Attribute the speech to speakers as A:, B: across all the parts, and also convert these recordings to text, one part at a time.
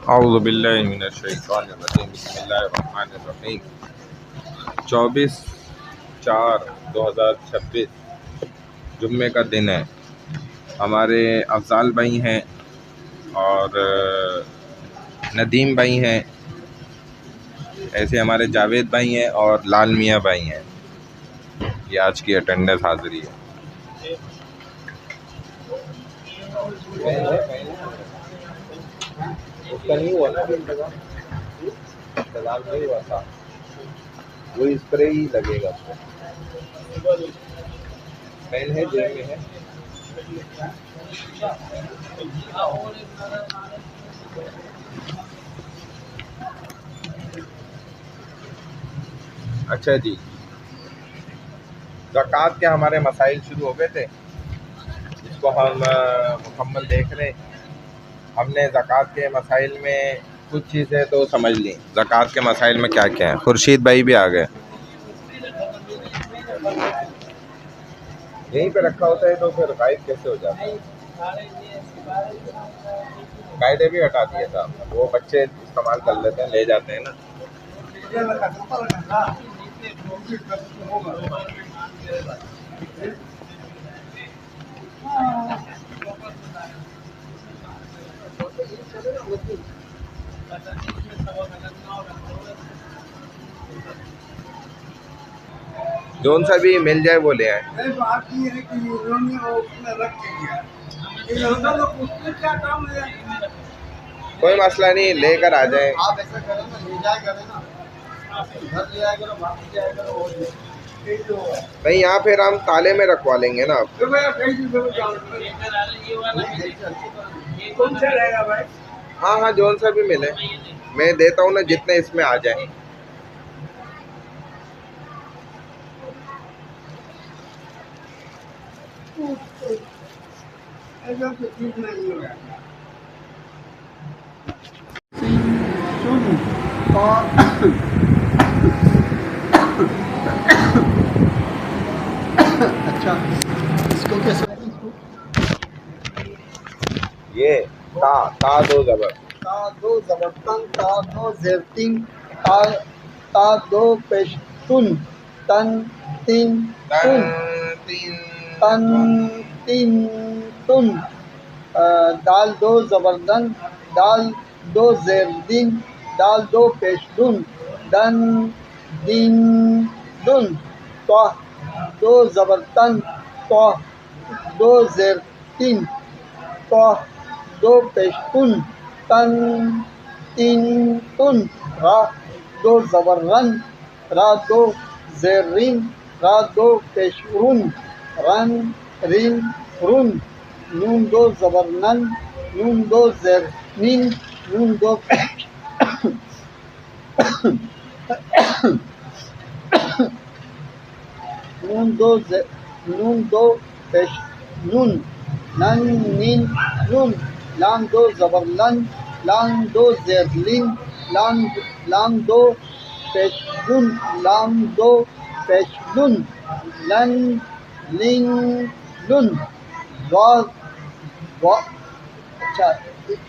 A: اعوذ باللہ من الشیطان الرجیم بسم اللہ الرحمن الرحیم 24/4/2026 جمعے کا دن ہے۔ ہمارے افضال بھائی ہیں اور ندیم بھائی ہیں، ایسے ہمارے جاوید بھائی ہیں اور لال میاں بھائی ہیں۔ یہ آج کی اٹینڈنس حاضری ہے۔ اس کا نہیں ہوا نا، انتظام نہیں ہوا تھا، وہ اسپرے ہی لگے گا۔ پین ہے جیب میں ہے۔ اچھا جی، زکوٰۃ کے ہمارے مسائل شروع ہو گئے تھے، اس کو ہم مکمل دیکھ رہے۔ ہم نے زکوٰۃ کے مسائل میں کچھ چیزیں تو سمجھ لی۔ زکوٰۃ کے مسائل میں کیا کیا ہے؟ خورشید بھائی بھی آ گئے۔ یہیں پہ رکھا ہوتا ہے تو پھر غائب کیسے ہو جاتا ہے؟ قاعدے بھی ہٹا دیے تھا، وہ بچے استعمال کر لیتے ہیں، لے جاتے ہیں نا۔ جون سا بھی مل جائے وہ لے آئے۔ کوئی مسئلہ نہیں، لے کر آ جائیں۔ آپ ایسا کریں نا، لے جائے کریں نا، گھر لے آئے کرو، واپس جائے کرو۔ نہیں، یہاں پھر ہم تالے میں رکھوا لیں گے نا آپ۔ ہاں ہاں، جون سا بھی ملے، میں دیتا ہوں نا، جتنے اس میں آ جائیں۔
B: اچھا، اس کو کیسے؟
A: یہ تا دو زبر،
B: تا دو زبرتن، تا دو زیرتین، تا دو پیشتن، تن تین تن، تن تین تن، دال دو زبردن، دال دو زیردین، دال دو پیشدن، دن دین دن، تو دو زبرتن، تو دو زیرتین، تو دو پیشتن، تن تین تن، را دو زبرن، را دو زیرین، را دو پیشرون، رن رین رن، نون دو زبرنن، نون دو زیرنین، نون دو نون دو پیش نون، نن نین نون، لام دو زبرلن، لام دو زیرلین، لام دو پیشلن، لام دو پیشلن، لن لین لن، اچھا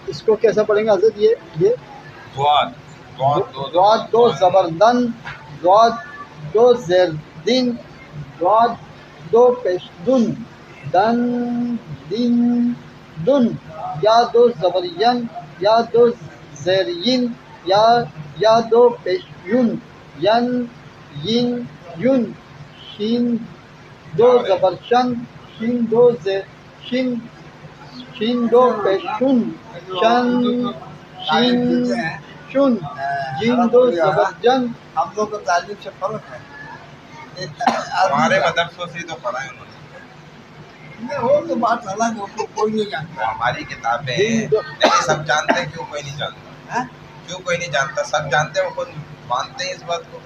B: اس کو کیسا پڑھیں گے حضرت؟ یہ ضاد دو زبردن، ضاد دو زیردین، ضاد دو پیشدن، دن دین دن، یا دو زبرین، یا دو زیرین، یا دو پیشین، ین ین یون، شین دو زبرشن، شین دو زیرشین، شین دو پیشون، شن شین شن، جین دو زبرجن۔ ہم لوگ کا تعلیم سے فرق ہے،
A: ہمارے مدرسوں سے تو پڑھا ہے انہوں نے۔
B: وہ تو بات الگ ہے، کوئی نہیں جانتا۔
A: ہماری کتابیں نہیں، سب جانتے ہیں، کیوں کوئی نہیں جانتا؟ کیوں کوئی نہیں جانتا؟ سب جانتے ہیں، وہ خود مانتے ہیں اس بات کو۔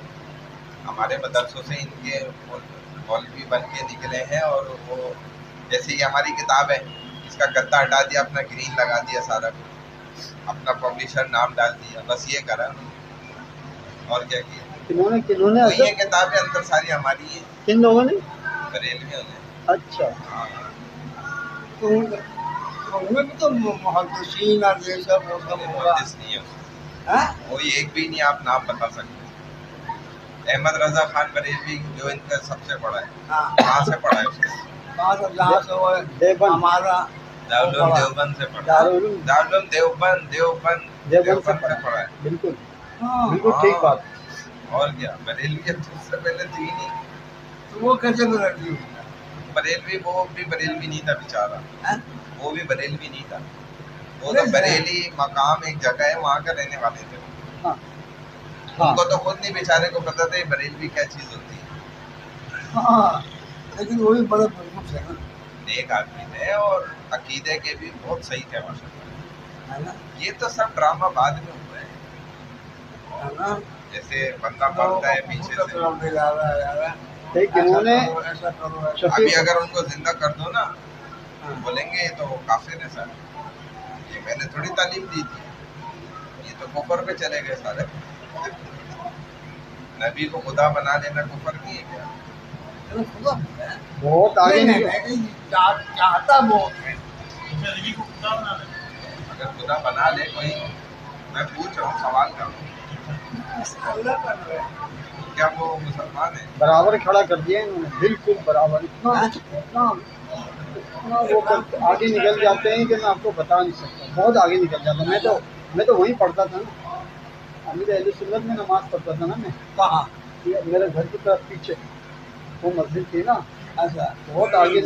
A: ہمارے مدرسوں سے ان کے مولوی بن کے نکلے ہیں، اور وہ جیسے یہ ہماری کتاب ہے، اس کا گدا ہٹا دیا، اپنا گرین لگا دیا، سارا اپنا پبلشر نام ڈال دیا، بس یہ کرا، اور کیا کیا؟
B: کنہوں نے
A: یہ کتابیں اندر ساری ہماری ہیں۔
B: کن لوگوں نے؟
A: بریلویوں نے۔
B: اچھا، ان میں بھی تو محدثین اور یہ سب وہ سب ہوگا.
A: محدث نہیں ہے
B: ہاں
A: کوئی ایک بھی نہیں آپ نام بتا سکتے. احمد رضا خان بریلوی جو ان کا سب سے بڑا ہے
B: ہاں
A: کہاں سے پڑھا ہے اس نے؟
B: وہاں سے جہاں سے وہ
C: دیوبند.
B: ہمارا
A: دارالعلوم دیوبند سے پڑھا ہے.
C: دارالعلوم
A: دارالعلوم دیوبند
C: دیوبند سے پڑھا ہے. بالکل
B: ہاں
C: بالکل ٹھیک بات.
A: اور کیا بریلوی تو اس سے پہلے تھی ہی نہیں.
B: تو وہ کیسے بدلتی ہوں
A: بریلوی وہ بھی بریلوی نہیں تھا بیچارہ.
B: ہاں
A: وہ بھی بریلوی نہیں تھا. وہ تو بریلی مقام ایک جگہ ہے وہاں کا رہنے والے تھے.
C: ہاں
A: ان کو تو خود نہیں بیچارے کو پتا تھا یہ بریلوی کیا چیز ہوتی ہے.
B: ہاں لیکن وہ بھی بڑے مضبوط ہے نا
A: نیک آدمی تھے اور عقیدے کے بھی بہت صحیح تھے ماشاء اللہ.
B: ہے نا
A: یہ تو سب ڈرامہ بعد میں ہوا ہے.
B: ہے نا
A: جیسے بندہ مرتا ہے پیچھے سے.
C: لیکن انہوں نے
B: ایسا کرو ایسا
C: شفیع
A: ابھی اگر ان کو زندہ کر دو نا بولیں گے یہ تو کافر ہے سر. یہ میں نے تھوڑی تعلیم دی تھی. یہ تو کفر پہ چلے گئے سارے. نبی کو خدا بنا لینا کفر نہیں ہے کیا؟
C: بہت آگے نکل.
B: چاہتا بہت ہے
A: اگر خدا بنا لے کوئی میں پوچھ رہا ہوں سوال کر رہا ہوں کیا وہ مسلمان ہے؟
C: برابر کھڑا کر دیا انہوں نے. بالکل برابر. اتنا وہ آگے نکل جاتے ہیں کہ میں آپ کو بتا نہیں سکتا. بہت آگے نکل جاتا. میں تو وہیں پڑھتا تھا نا. امیر اہل سنت میں نماز پڑھتا تھا نا میں.
B: کہاں
C: میرے گھر کی طرف پیچھے وہ مسجد تھی نا.
B: ایسا
C: بہت آگے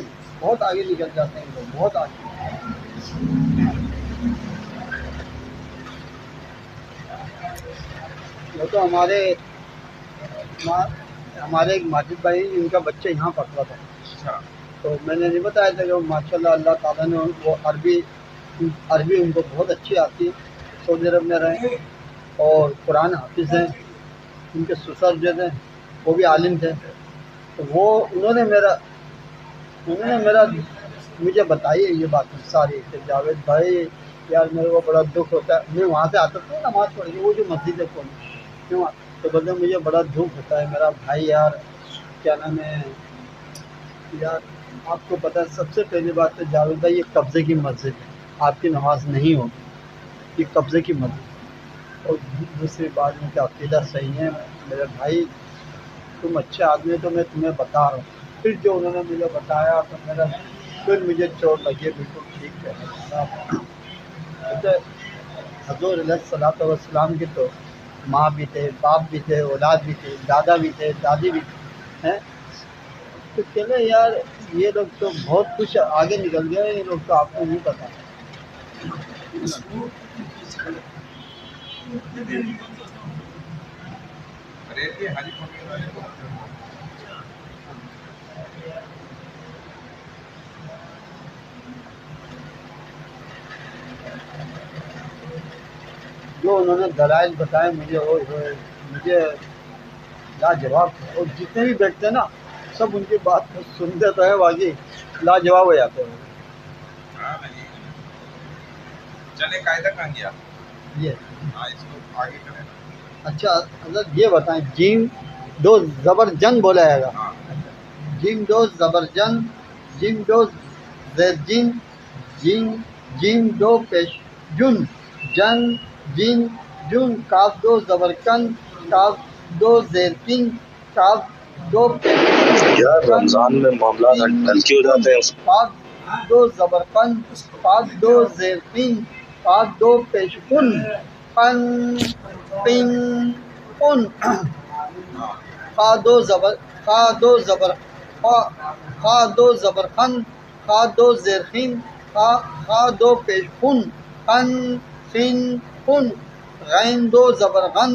C: نکل جاتے ہیں لوگ. بہت آگے. وہ تو ہمارے ایک ماجد بھائی ان کا بچہ یہاں پڑھتا تھا.
A: اچھا
C: تو میں نے نہیں بتایا تھا کہ ماشاء اللہ اللہ تعالیٰ نے وہ عربی ان کو بہت اچھی آتی ہے. سعودی عرب میں رہے اور قرآن حافظ ہیں. ان کے سسر جو تھے وہ بھی عالم تھے. تو وہ انہوں نے مجھے بتائی ہے یہ باتیں ساری کہ جاوید بھائی یار میرے کو بڑا دکھ ہوتا ہے. میں وہاں سے آتا تھا نماز پڑھ کے. وہ جو مسجد ہے کیوں تو بولتے مجھے بڑا دکھ ہوتا ہے میرا بھائی یار کیا نام ہے یار آپ کو پتہ ہے سب سے پہلی بات تو جاوید بھائی یہ قبضے کی مسجد ہے. آپ کی نماز نہیں ہوگی. یہ قبضے کی مسجد. اور دوسری بات ان کا عقیدہ صحیح ہے. میرے بھائی تم اچھے آدمی تو میں تمہیں بتا رہا ہوں. پھر جو انہوں نے مجھے بتایا تو پھر مجھے چوٹ لگی. بالکل ٹھیک ہے. حضور علیہ الصلوۃ والسلام کی تو ماں بھی تھے باپ بھی تھے اولاد بھی تھے دادا بھی تھے دادی بھی تھے. تو چلے یار یہ لوگ تو بہت کچھ آگے نکل گئے. یہ لوگ تو آپ کو نہیں پتا.
A: بریلوی حاجی پکڑ والے کو
C: جو انہوں نے دلائل بتائے مجھے لاجواب تھے. اور جتنے بھی بیٹھتے ہیں نا سب ان کی بات کو سنتے تو ہے واقعی لاجواب ہو جاتے ہیں.
A: ہاں نہیں چلے قاعدہ کہاں گیا؟
C: یہ
A: ہاں اس کو آگے کریں.
C: اچھا حضرت یہ بتائیں جیم دو زبر جن بولا جائے گا.
A: ہاں
C: جیم دو زبر جن جیم دو زیر جن جیم دو پیش جن جن جین جن کاف دو زبر کن کاف دو زیر کن کاف دو پیش
D: یار رمضان میں معاملات ہلکے ہو جاتے ہیں.
C: پاک دو زبر قن پاک دو زیر قین پاک دو پیش قن قن قن قن خا دو زبر خا دو زبر خن خا دو زیر خین خا دو پیش خن خن خن خن غین دو زبر غن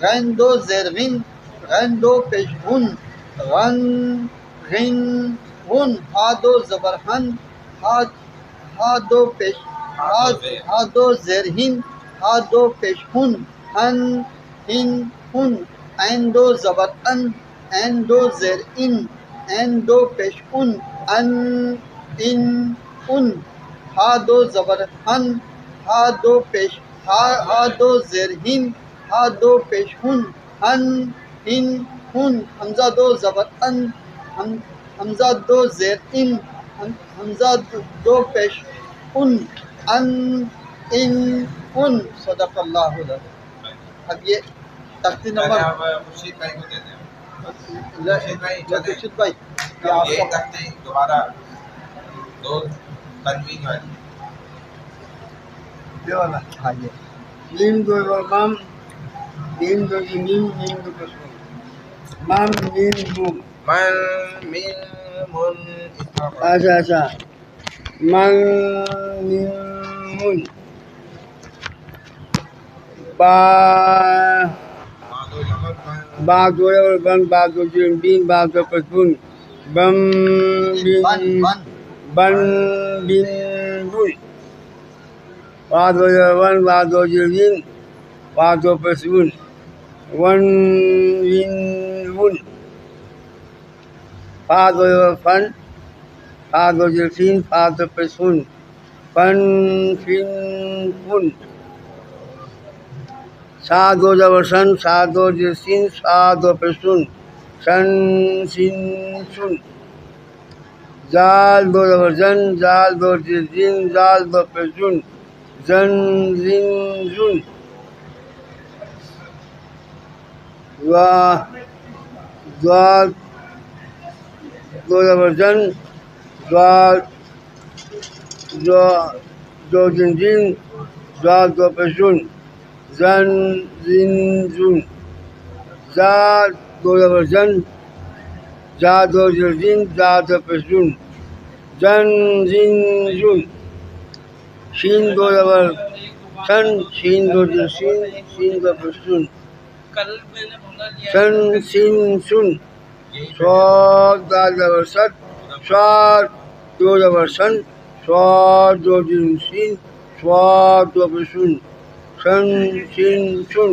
C: غین دو زیر غن غین دو پیش غن غن غن غن ہا دو زبر ہن ہا دو پیش ہا دو زیر ہن ہا دو پیش ہن ہن ہن ہن عین دو زبر ان عین دو زیر ان عین دو پیش ان ان ہا دو زبر ہن ہا دو پیش ہا دو زیر ہن ہا دو پیش ہن ہن ہن ہن حمزہ دو زبر ان حمزہ دو زیر ان حمزہ دو پیش ان ان صدق اللہ العظیم. اب یہ تختی نمبر
A: اب خورشید بھائی کو دیتے ہیں.
C: خورشید بھائی یہ آپ
A: یہ
C: کا
A: تختی دوبارہ دو تنوین والی.
B: یہ والا
C: ہاں یہ
B: میم دو مام میم دو میم دو کسر مام میم دو
A: من من من
B: اچھا اچھا من میم با
A: دو جمع من
B: با دو بن با دو جیم بین با دو پسبون بم
C: بن
B: بین
C: بن
B: بن بین بون با دو ون با دو جیم با دو پسبون ون وین ون فا دو فن فا دو جلفین فا دو پسبون فن فین فن سا دو جبرسن سا دو جلسین سا دو پسبون سن سین سن زال دو زبرزن زال دو جلزین زال دو پسبون زن زین زن زوال دو زبرزن زوال دو جنجین زوال دو پسبون زن زین زن زال دو زبرزن زا دو جلزین زا دو پسبون زن زین زن شین دو زبرسن شین دو جلسین شین دو پسبون سن سین سن سواد دال زبرست سواد دو زبرسن سواد دو جنسین سواد دو پسبون سن سین سن.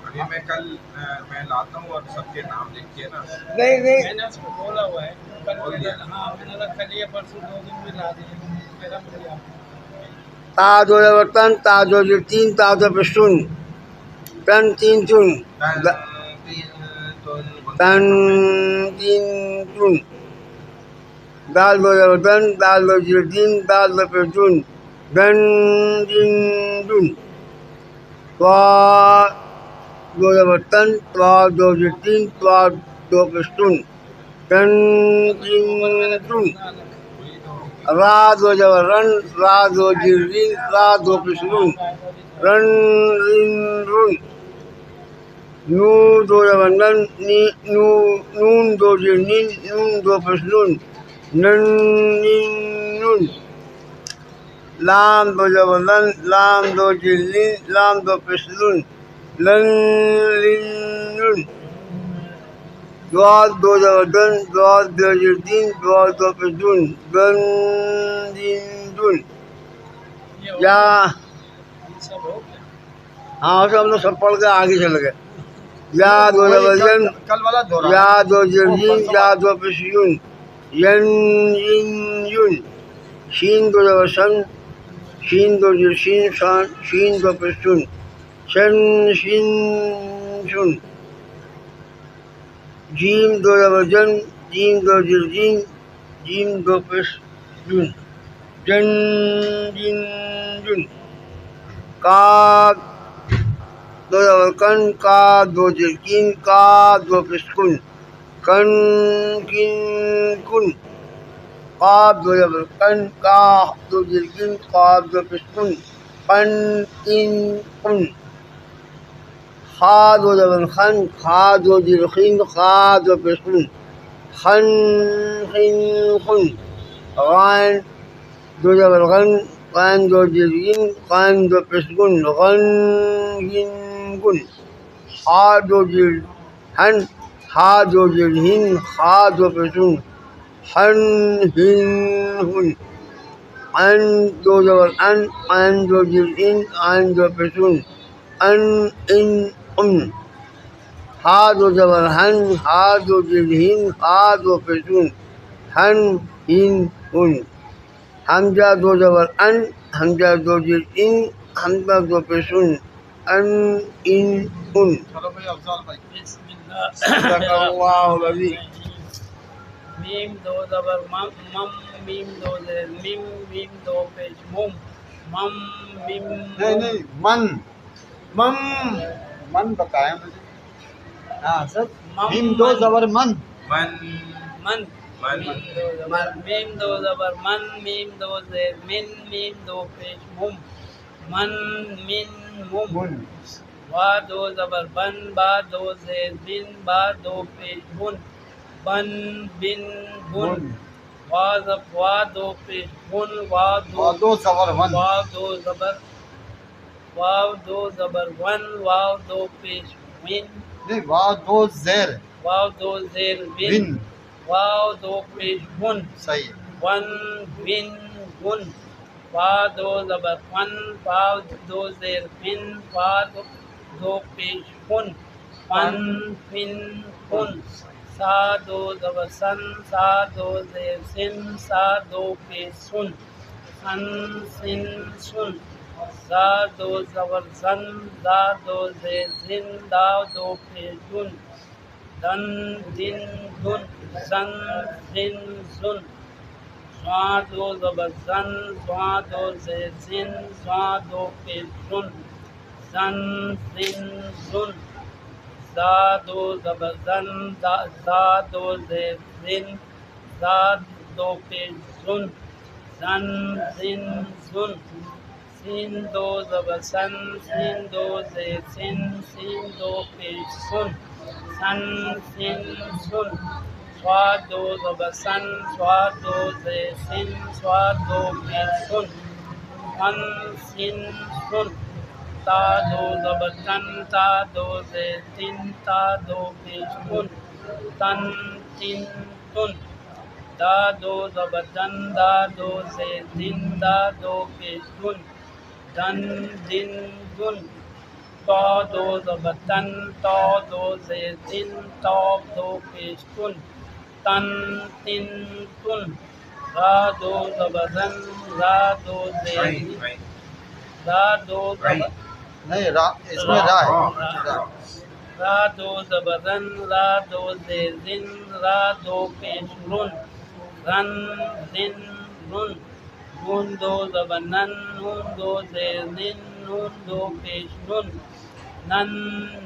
A: ابھی میں کل میں لاتا ہوں اور سب کے نام لکھ کے نا
B: نہیں نہیں
E: میں نے اس کو بولا ہوا ہے ہاں میں نے کہا کل یا پرسوں 2 دن میں لا دیں میرا مجھے
B: تا دو زبرتن تا دو جلتین تا دو پسبون تن تین تن تن تین تن دال دو زبرتن دال دو جلتین دال دو پسبون دن دن دن توا دو زبرتن توا دو جلتین توا دو پسبون تن تین تن را دو زبرن را دو جلتین را دو پسبون رن رن رن نو دو زبرن نون دو جلتین نون دو پسبون نن نین نن لام دو زبرن لام دو جلتین لام دو پسبون لن لن لن دوال دو زبردن دوال دو جلتین دوال دو پسبون دن دن دن یا
E: سب ہو گیا.
B: ہاں ہم لوگ سب پڑھ گئے آگے چل گئے. یا دو زبردن
C: کل والا دورہ
B: یا دو جلدین یا دو پسیون ین ین یون شین دو زبرسن شین دو جلسین شین دو پسون شن شین شن جیم دو زبرجن جیم دو جلدین جیم دو پسون جن جن جن کا دو زبرکن کا دو جلکین کا دو پسکن کن کن کن قاب دو زبرکن کا دو جلکین قاب دو پسکن قن کن قن خا دو زبرخن خا دو جلخین خا دو پسکن خن خن خن غان دو زبرغن قان دو جلگین قان دو پسگن غن گن گن خا دو جلہن خا دو جلہن خا دو پسن ہن ہن ہن ان دو زبر ان دو جلہن ان دو پسن ان ان ہا دو زبر ہن ہا دو جلہن ہا دو پسن ہن ہن ہن حمزہ دو زبر ان حمزہ دو جل ان حمزہ دو پسن ان ان ان.
C: چلو بھائی افضل بھائی
E: بسم اللہ
B: صدق اللہ العظیم.
E: میم 2 زبر مم مم میم دو زیر میم میم دو پیش مم مم میم
C: نہیں من من بتائیں مجھے. ہاں سر میم دو زبر من.
A: من
E: من
A: من
E: میم دو زبر من میم دو زیر من میم دو پیش مم من من مم
C: من.
E: وا دو زبر بن با دو زیر بن با دو پیش بن بن بن بن وا دو پیش بن وا
C: دو زبر ون.
E: واو دو زبر واو دو زبر ون واو دو پیش ون
C: نہیں واو دو زیر
E: واو دو زیر
C: ون.
E: ون واو دو پیش ون
C: صحیح ہے.
E: ون ون ون وا دو زبر ون واو دو زیر ون وا دو پیش ون فن فن فن سا دو زبر سن سا دو زیر سن سا دو پیش سن سن سن سن زا دو زبر زن زا دو زیر زن دا دو پیش دن دن دن دن زن زن زن زا دو زبر زن زا دو زیر زن زا دو پیش زن زن زن زن زا دو زبر زن زا دو زیر زن زا دو پیش زن زن زن زن سین دو زبر سن سین دو زیر سن سین دو پیش سن سن سن سن سواد دو زبر سن سواد دو زیر سن سواد دو پیش سن سن سن سن تا دو زبر تن تا دو زیر تن تا دو پیش تن تن تن تن دا دو زبر دن دا دو زیر دن دا دو پیش دن دن دن دن تا دو زبر تن تا دو زیر دن تا دو پیش تن تن تن تن را دو زبر زن را دو زیر دن را دو زبر
C: نہیں را اس میں را ہے.
E: را دو زبر رن را دو زیر زن را دو پیش رن رن زن رن نون دو زبر نن نون دو زیر نن نون دو پیش نن نن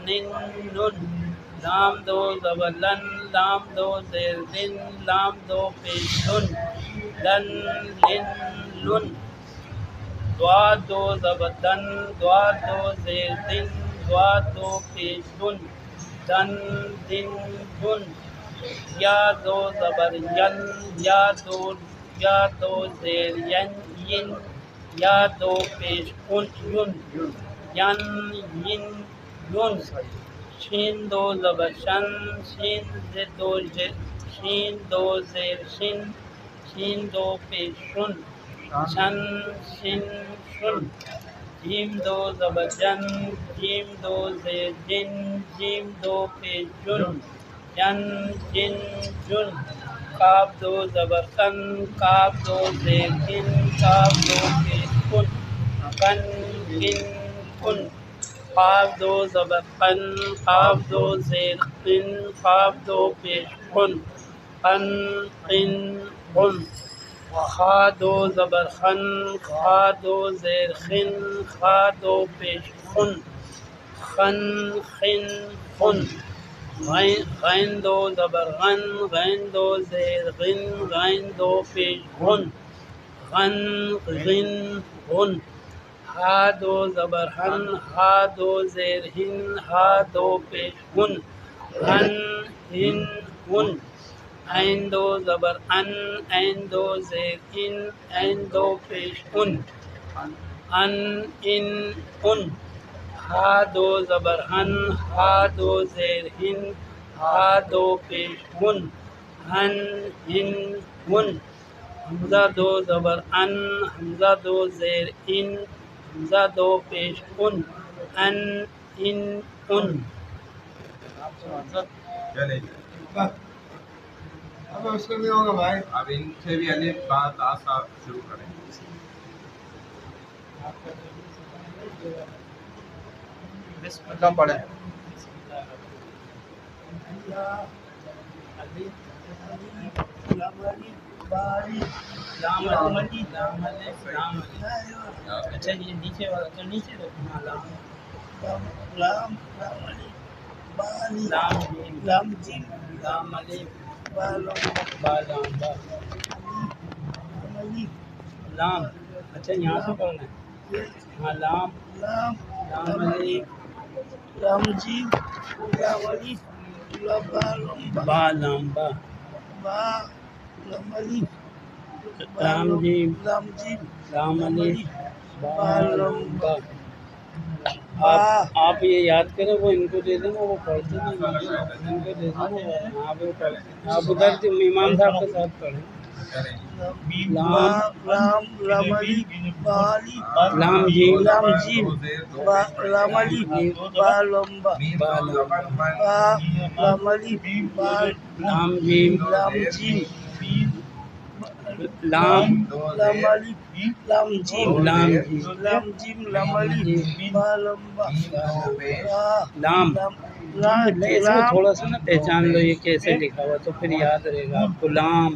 E: نن نن لام دو زبر لن لام دو زیر لن لام دو پیش لن لن لن لن دعا دو زبر دن دعا دو زیر دن دعا دو پیش دن دن دن دن یا دو زبر ین یا دو زیر ین ین یا دو پیش کن یون ین ین یون شین دو زبر شن شین دو زیر شن شین دو پیش شن شن شن شن جیم دو زبر جن جیم دو زیر جن جیم دو پیش جن جن جن جن کاف دو زبر کن کاف دو زیر کن کاف دو پیش کن کن کن کن قاف دو زبر قن قاف دو زیر قن قاف دو پیش قن قن قن قن خا دو زبر خن خا دو زیر خن خا دو پیش خن خن خن خن غین دو زبر غن غین دو زیر غن غین دو پیش غن غن غن غن ہا دو زبر ہن ہا دو زیر ہن ہا دو پیش ہن ہن ہن ہن عین دو زبر ان عین دو زیر ان عین دو پیش ان ان ان ان ہا دو زبر ہن ہا دو زیر ہن ہا دو پیش ہن ہن ہن ہن حمزہ دو زبر ان حمزہ دو زیر ان حمزہ دو پیش ان ان
A: چلے
B: اب اس کو نہیں ہوگا بھائی.
A: اب ان سے بھی الف با تا سا شروع کریں.
C: بسم اللہ پڑھیں.
E: اللہ لام علی لام علی لام علی. اچھا یہ نیچے والا تو نیچے رکھو. ہاں لام لام جیم لام علی با لام با لام. اچھا یہاں سے پڑھنا ہے. ہاں لام علی با لام با لام جیم لام علی با لام با. آپ یہ یاد کریں, وہ ان کو دے دینا, وہ پڑھتے نہیں, ان کو دے دینا. آپ وہ پڑھتے, آپ ادھر امام صاحب کے ساتھ پڑھیں. لام لام جیم
B: لام جیم با لام علی با لمبا
E: با لام با
B: لام علی با
E: لام جیم
B: لام جیم
E: لام
B: لام علی لام جیم
E: لام جیم
B: لام جیم لام علی با لمبا
E: لام.
B: لام
E: اس میں تھوڑا سا نا پہچان لو یہ کیسے لکھا ہوا, تو پھر یاد رہے گا آپ کو. لام,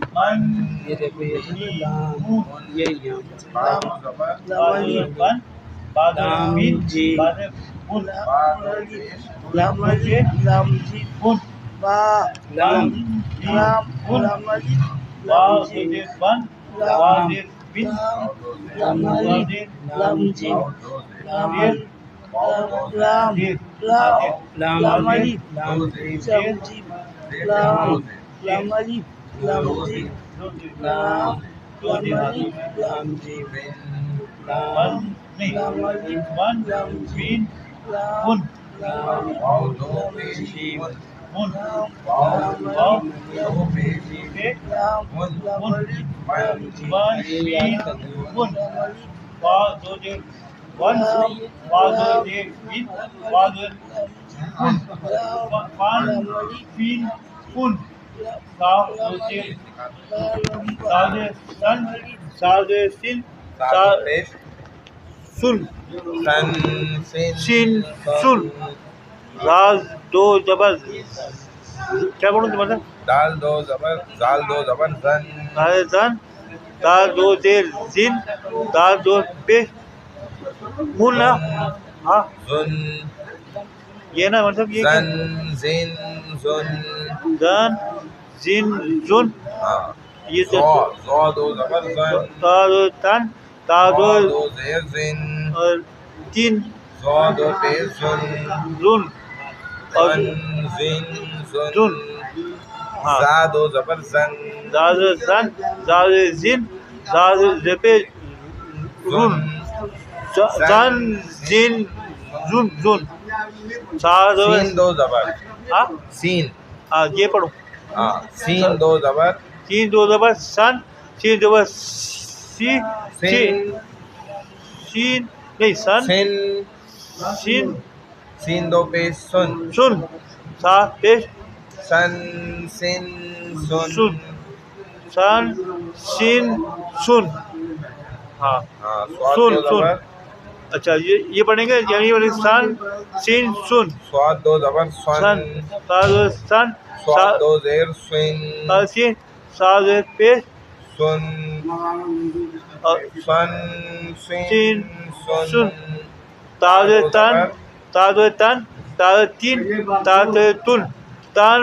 E: یہ دیکھو یہ لام, یہ یہاں
B: لام علی
E: لام جی
B: لام علی لام جیم با
E: لام
B: لام لام علی لام جیم لام علی لام جیم لام لام
E: لام
B: لام علی
E: لام
B: لام جیم لام لام علی لام جیم
E: لام
B: علی
E: لام جی
B: لام لام علی لام جیم لام لام علی
E: جیم
B: لام لام علی لام جیم
E: یہ یاد کر دو.
B: راز دو زبر کیا پڑھوں تمہارا
A: دال دو زبر زال دو زبر زن
B: زن دال دو زیر زن دال دو پیش مون نا ہاں
A: زن
B: یہ نا مطلب یہ
A: زن زن زن
B: زن زن زن
A: ہاں
B: یہ
A: زو زو دو زبر زن
B: تا دو تن تا
A: زو
B: دو
A: دو زیر زن
B: اور تین
A: زو دو پیش زن
B: زن اور
A: زن زن
B: زن
A: زن
B: ہاں
A: زا دو زبر زن
B: زاد زن زاد زن زاد زپے رن زن زن زن زن ساد
A: سین دو زبر
B: ہاں
A: سین
B: یہ پڑھو
A: ہاں سین دو زبر
B: تین دو زبر سن سین دو زبر سی
A: سین
B: سین نہیں سن
A: سن
B: سین
A: سین دو پیش سن
B: سن سا پیش
A: سن سن سن
B: سن سن سین سن ہاں
A: ہاں سواد
B: سن
A: دو زبر
B: اچھا یہ پڑھیں گے یعنی سن سین سن
A: سواد دو زبر
B: سن
A: سن
B: سن
A: سواد دو زیر سن
B: سین سا پیش
A: سن سن
B: سین
A: سن
B: سن
A: سن
B: تاز تن تاز تن تاز تین تاز تن تن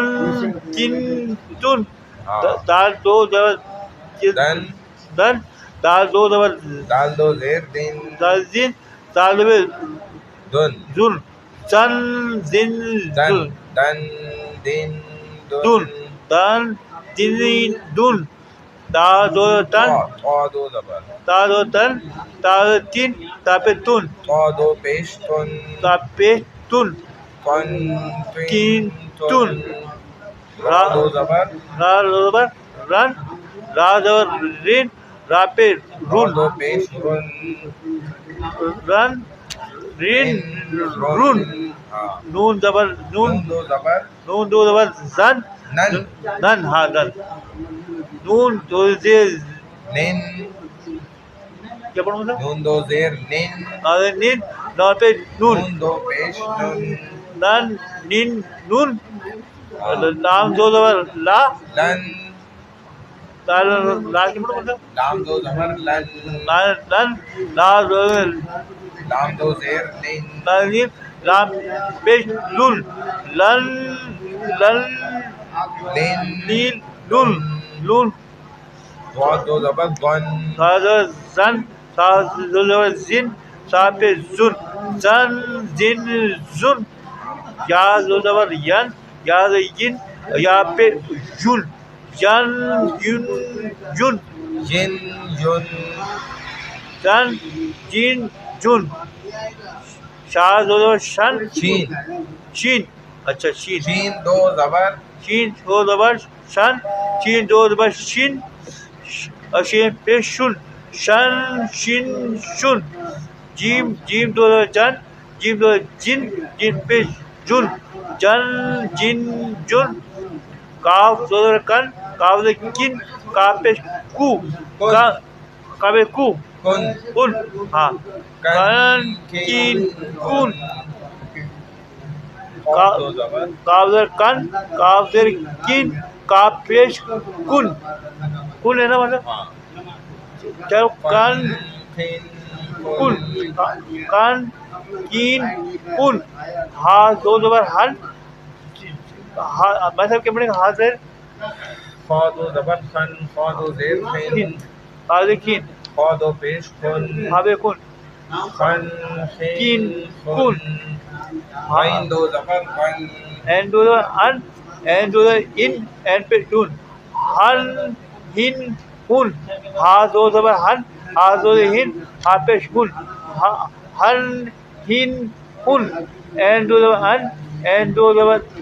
B: تین تن دال دو زبر
A: دن
B: دن دال دو زبر
A: دال دو زیر دن
B: دال دن دال زبر
A: دن
B: زن زن زن
A: دن
B: زن
A: دن دن
B: دن دن دن دن تا دو تن
A: تا دو زبر
B: تا دو تن تا تین تا پہ تن
A: تا دو پیش تن
B: تا پہ تن
A: تن
B: تین تن
A: را دو زبر
B: را دو زبر رن را زبر رن را پہ
A: را
B: رن
A: دو پیش رن
B: رن رن رن
A: ہاں
B: نون زبر نون
A: نون دو زبر
B: نون دو زبر زن
A: نن
B: نن ہاں نن نون دو زیر
A: نن
B: کیا پڑھوں گا
A: نون دو زیر نن
B: نین نون پہ نون
A: نون دو پیش نن
B: نن نین نون لام دو زبر لا
A: لن
F: لال لال کی پڑھو مطلب
A: لام دو زبر لن
F: لال لن لال
A: لام دو زیر لن
F: لال لام پیش لن لن لن
A: لن
F: لیل لن لن
A: ضاد دو زبر ضن
F: سا زن سا زن سا پہ زن زن زن زن یا زبر ین یا ین یا پہ یون ین یون یون
A: ین یون
F: جن جین جن شاہ زبر شن
A: شین
F: شین اچھا شین
A: شین دو زبر
F: شین دو زبر شن شین دو زبر شین شین پہ شن شن شین شن جیم جیم دو زبر جن جیم دو جن جن پہ جن جن جن جن کاف دو زبر کن کاف دو کن کاف پہ کو کاف کو
A: کن
F: کن ہاں کن کین کن
A: قاف دو زبر
F: کاف در کن کاف در کن کاف پیش کن کن ہے نا مطلب
A: ہاں
F: چلو کن
A: کن
F: کن کن کین کن ہاں دو زبر ہن مطلب کیا پڑھیں گے حاضر
A: خا دو زبر خن خا دو زیر خن
F: حاضر کین
A: خا دو پیش کن
F: حاضر کن
A: خن
F: کین
A: خن
F: کن
A: عین دو زبر غن
F: and do the un and do the in and pay tune han hin hun ha do the han ha do the hin ha pesh hun han hin hun and do the un and do the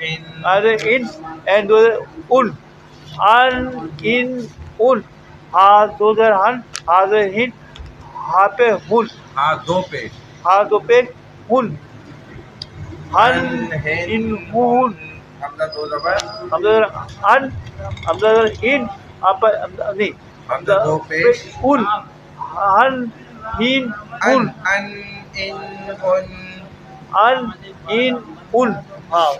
A: in
F: are in and do the un in un ha do the han ha the hin ha pe hun
A: ہا دو پیش
F: ha do pe hun han in hun
A: حمزہ دو زبر
F: hamza an hamza in apa ni
A: حمزہ دو پیش
F: un han in
A: in
F: un
A: in in in
F: an in un ہاں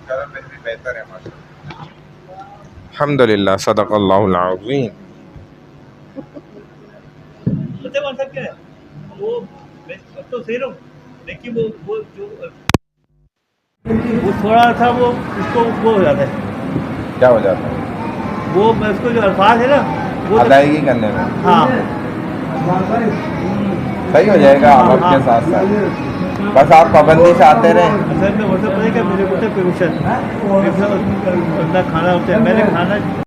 A: چلو پھر بھی بہتر ہے ماشاء اللہ الحمدللہ صدق اللہ العظیم
F: مجھے کون سا کیا ہے وہ میں تو صحیح رہوں لیکن وہ جو وہ تھوڑا سا وہ اس کو وہ ہو جاتا ہے
A: کیا ہو جاتا ہے
F: وہ میں اس کو جو الفاظ ہے نا وہ
A: ادائیگی کرنے میں
F: ہاں
A: صحیح ہو جائے گا آپ کے ساتھ ساتھ بس آپ پابندی سے آتے رہیں
F: اصل میں وہ سب پتہ ہے کہ میرے کو پرمیشن میں کھانا ہوتا ہے میں نے کھانا